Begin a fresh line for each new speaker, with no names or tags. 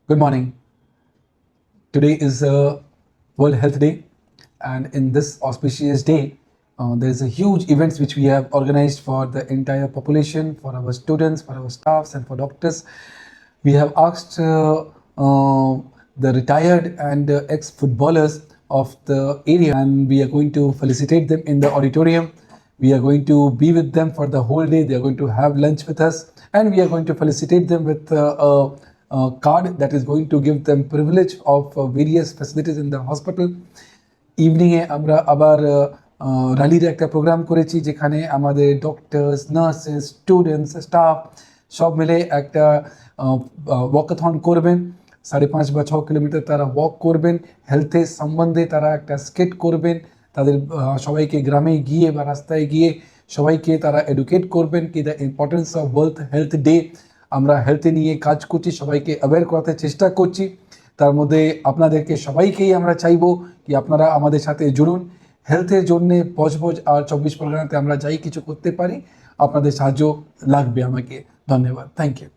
Good morning. Today is World Health Day, and in this auspicious day, there is a huge events which we have organized for the entire population, for our students, for our staffs, and for doctors. We have asked the retired and ex-footballers of the area, and we are going to felicitate them in the auditorium. We are going to be with them for the whole day. They are going to have lunch with us, and we are going to felicitate them with a card that is going to give them privilege of various facilities in the hospital. ইভিনিংয়ে আমরা আবার র্যালির একটা programme করেছি, যেখানে আমাদের doctors, nurses, students, staff সব মিলে একটা walkathon করবেন। 5.5 বা 6 কিলোমিটার তারা ওয়াক করবেন, হেলথের সম্বন্ধে তারা একটা স্কেট করবেন, তাদের সবাইকে গ্রামে গিয়ে বা রাস্তায় গিয়ে সবাইকে তারা এডুকেট করবেন কি the importance of world health day. আমরা হেলথে নিয়ে কাজ করছি, সবাইকে অ্যাওয়্যার করাতে চেষ্টা করছি। তার মধ্যে আপনাদেরকে সবাইকেই আমরা চাইবো কি আপনারা আমাদের সাথে জুড়ুন। হেলথের জন্যে বজবজ আর 24 পরগনাতে আমরা যাই কিছু করতে পারি, আপনাদের সাহায্য লাগবে আমাকে। ধন্যবাদ, থ্যাংক ইউ।